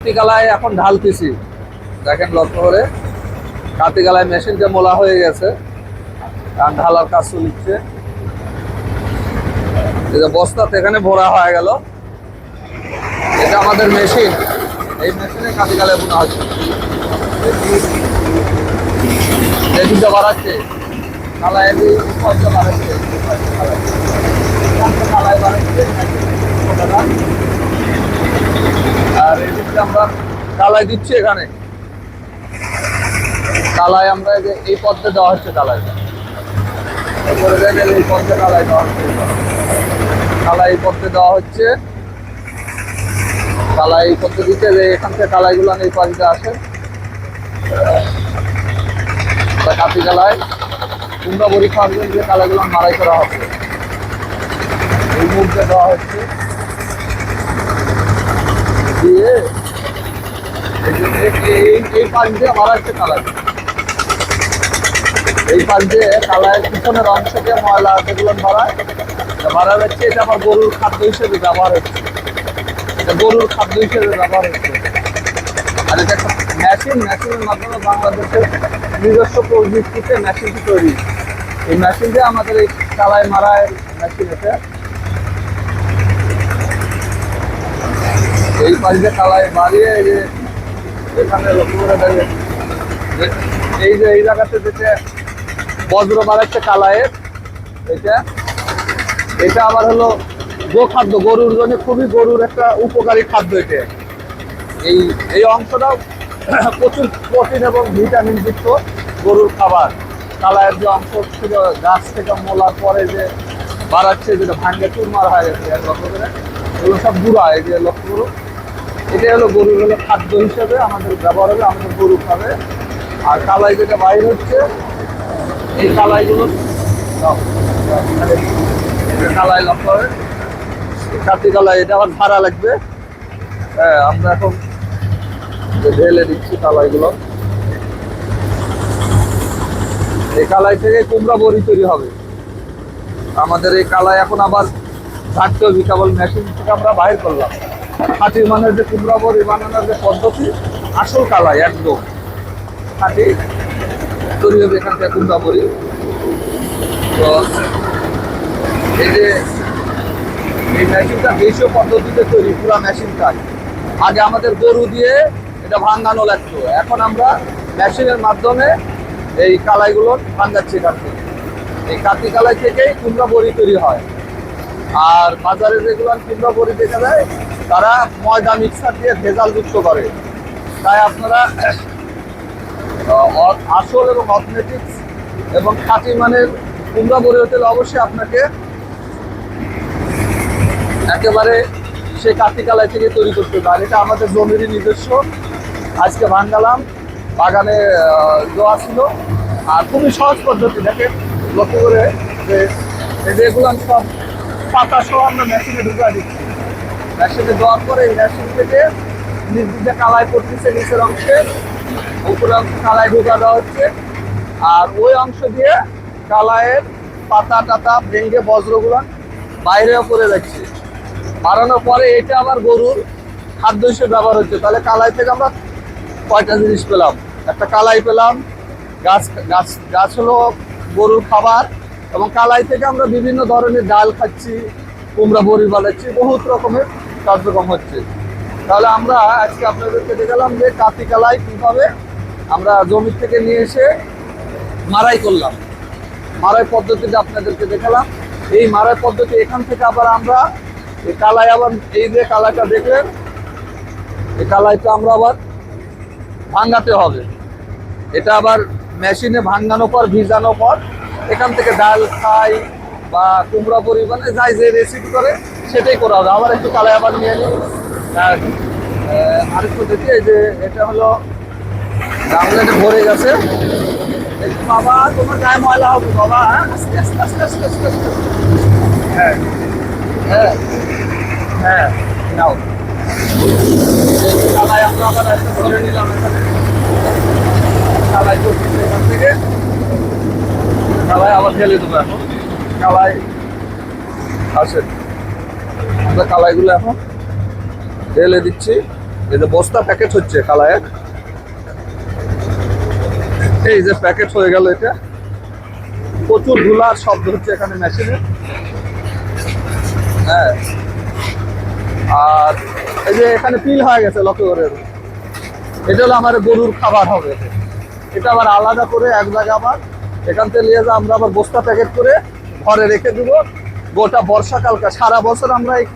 কাতিকালায় এখন ঢালতেছি, দেখেন লক্ষ্য করে। কাতিকালায় মেশিনটা মোলা হয়ে গেছে, কারণ ঢালার কাজ চলছে। এই যে বস্তাতে এখানে ভরা হয়ে গেল, এটা আমাদের মেশিন। এই মেশিনে কাতিকালায় বোনা হচ্ছে। মেশিনটা বাড়াচ্ছে, কালায় পয়সা বাড়াচ্ছে, কালায় বাড়াচ্ছে। আর এদিকে আমরা কালাই দিচ্ছি, এখানে কালাই আমরা এই পথে দেওয়া হচ্ছে। কালাই এই পথে কালাই দেওয়া হচ্ছে, কালাই এই পথে দেওয়া হচ্ছে। কালাই এই পথে দিচ্ছে, যে এখান থেকে কালাইগুলো এই পাশে আসে। কাতি কালাই কুমড়া বড়ি খাওয়ার জন্য যে কালাইগুলো মারাই করা হচ্ছে, এই মুখে দেওয়া হচ্ছে দিয়ে এই পাশ দিয়ে মারা হচ্ছে কালাই। এই পাশ দিয়ে কালাইয়ের পিছনের অংশ দিয়ে ময়লা যেগুলো মারা যাচ্ছে। এটা আমার গরুর খাদ্য হিসেবে ব্যবহার হচ্ছে, এটা গরুর খাদ্য হিসেবে ব্যবহার হচ্ছে। আর এটা একটা মেশিনের মাধ্যমে বাংলাদেশের নিজস্ব প্রযুক্তিতে মেশিনটি তৈরি। এই মেশিন দিয়ে আমাদের এই কালাই মারায় মেশিন এটা। এই পাশ দিয়ে কালাই মারিয়ে এই যে এখানে লক্ষ্য করে দাঁড়িয়ে এই যে এই জায়গাতে যেটা বজ্র মারাচ্ছে কালাইয়ের, এটা আবার হলো গোখাদ্য, গরুর জন্য খুবই গরুর একটা উপকারী খাদ্য। এটা এই অংশটাও প্রচুর প্রোটিন এবং ভিটামিন যুক্ত গরুর খাবার। কালাইয়ের যে অংশ ছিল গাছ থেকে মোলার পরে যে বাড়াচ্ছে, যেটা ভাঙ্গে চুরমার হয়ে গেছে এগুলো সব গুঁড়া। এই যে লক্ষ্য করুন, এটাই হলো গরুর হলো খাদ্য হিসেবে আমাদের ব্যবহার হবে, আমাদের গরু খাবে। আর কালাই যেটা বাইর হচ্ছে, এই কালাইগুলো কালাই লক্ষ্য হবে, কাতি কালাই। এটা আবার ভাড়া লাগবে। হ্যাঁ, আমরা এখন ঢেলে দিচ্ছি কালাইগুলো। এই কালাই থেকে কুমড়া বড়ি তৈরি হবে। আমাদের এই কালাই এখন আবার ঘাটতে হবে, কেবল মেশিন থেকে আমরা বাইর করলাম। খাঁটি মানের যে কুমড়া বড়ি বানানোর যে পদ্ধতি, আসল কালাই একদম খাঁটি তৈরি হবে এখান থেকে কুমড়া বড়ি। তো এই যে এই মেশিনটা দেশীয় পদ্ধতিতে তৈরি, পুরো মেশিনটা। আগে আমাদের গরু দিয়ে এটা ভাঙানো লাগতো, এখন আমরা মেশিনের মাধ্যমে এই কালাইগুলো ভাঙাচ্ছি এখান থেকে। এই কাতি কালাই থেকেই কুমড়া বড়ি তৈরি হয়। আর বাজারে যেগুলো কুমড়া বড়ি দেখা যায়, তারা ময়দা মিক্সার দিয়ে ভেজাল যুক্ত করে। তাই আপনারা আসল এবং অথেন্টিক্স এবং খাঁটি মানের কুমড়া বড়ি হতে অবশ্যই আপনাকে একেবারে সে কাতি কালাই থেকে তৈরি করতে হবে। আর এটা আমাদের জমিরই নিজস্ব, আজকে ভাঙ্গালাম, বাগানে দেওয়া ছিল। আর খুবই সহজ পদ্ধতি, দেখেন লক্ষ্য করে যে এগুলো সব পাতা সহ আমরা মেশিনে ঢুকা দিচ্ছি। মেশিনে দেওয়ার পরে এই মেশিন থেকে নির্দিষ্ট কালাই পড়তেছে নিচের অংশে, উপরের অংশে কালাই ঢুকা দেওয়া হচ্ছে। আর ওই অংশ দিয়ে কালাইয়ের পাতা টাতা ভেঙে বজ্রগুলো বাইরেও পড়ে যাচ্ছে। বাড়ানোর পরে এটা আবার গরুর খাদ্য হিসেবে ব্যবহার হচ্ছে। তাহলে কালাই থেকে আমরা কয়টা জিনিস পেলাম? একটা কালাই পেলাম, গাছ গাছ গাছ হলো গরুর খাবার, এবং কালাই থেকে আমরা বিভিন্ন ধরনের ডাল খাচ্ছি, কুমড়া বড়ি বানাচ্ছি, বহুত রকমের কার্যক্রম হচ্ছে। তাহলে আমরা আজকে আপনাদেরকে দেখালাম যে কাতি কালাই কীভাবে আমরা জমি থেকে নিয়ে এসে মারাই করলাম, মারাই পদ্ধতিটা আপনাদেরকে দেখালাম। এই মারাই পদ্ধতি এখান থেকে আবার আমরা এই কালাই আবার এই যে কালাইটা দেখলেন, এই কালাইটা আমরা আবার ভাঙাতে হবে। এটা আবার মেশিনে ভাঙানোর পর ভিজানোর পর এখান থেকে ডাল খাই বা কুমড়া বড়ি মানে যাই যে রেসিপি করে সেটাই করা হবে। আবার একটু কালাই আবার নিয়ে নিই। আরেকটু দেখি, এই যে এটা হলো গামলাতে ভরে গেছে। বাবা তোমার গায়ে ময়লা হবে বাবা, আস্তে আস্তে আস্তে আস্তে আস্তে আস্তে। হ্যাঁ হ্যাঁ হ্যাঁ, নাও কালাই আমরা আবার একটা ধরে নিলাম। এখানে কালাই করতেছে, এখান থেকে কালাই আবার ঢেলে দেবো। এখন কালাই আসে, আমরা কালাইগুলো এখন ঢেলে দিচ্ছি। এই যে বস্তা প্যাকেট হচ্ছে কালায়ের, এই যে প্যাকেট হয়ে গেল, এটা প্রচুর ধুলার শব্দ হচ্ছে এখানে মেশিনে। হ্যাঁ, আর এই যে এখানে পিল হয়ে গেছে লক্ষ্য করে, এটা হলো আমার গরুর খাবার হবে। এটা আবার আলাদা করে এক জায়গায় আবার এখান থেকে নিয়ে যা আমরা আবার বস্তা প্যাকেট করে ঘরে রেখে দিব। গোটা বর্ষাকালটা সারা বছর আমরা এই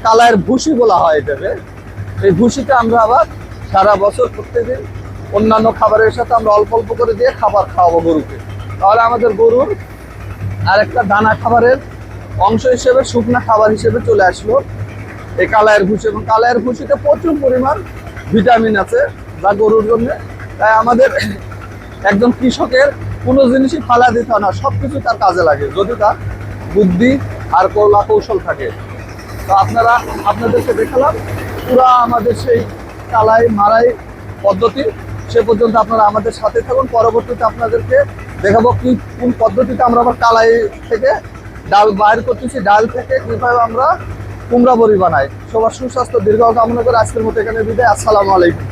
কালায়ের ভুসি বলা হয় এটাকে, এই ভুসিতে আমরা আবার সারা বছর প্রত্যেকদিন অন্যান্য খাবারের সাথে আমরা অল্প অল্প করে দিয়ে খাবার খাওয়াবো গরুকে। তাহলে আমাদের গরুর আর একটা দানা খাবারের অংশ হিসেবে, শুকনা খাবার হিসেবে চলে আসলো এই কালায়ের ভুসি। এবং কালায়ের ভুসিতে প্রচুর পরিমাণ ভিটামিন আছে যা গরুর জন্য। তাই আমাদের একজন কৃষকের কোনো জিনিসই ফালা দিতে হয় না, সবকিছু তার কাজে লাগে যদি তার বুদ্ধি আর কলা কৌশল থাকে। তো আপনাদেরকে দেখালাম পুরা আমাদের সেই কালাই মারাই পদ্ধতি। সে পর্যন্ত আপনারা আমাদের সাথে থাকুন। পরবর্তীতে আপনাদেরকে দেখাবো কোন পদ্ধতিতে আমরা আবার কালাই থেকে ডাল বাইর করতেছি, ডাল থেকে কিভাবে আমরা কুমড়া বড়ি বানাই। সবার সুস্বাস্থ্য দীর্ঘ কামনা করে আজকের মতো এখানে বিদায়। আসসালামু আলাইকুম।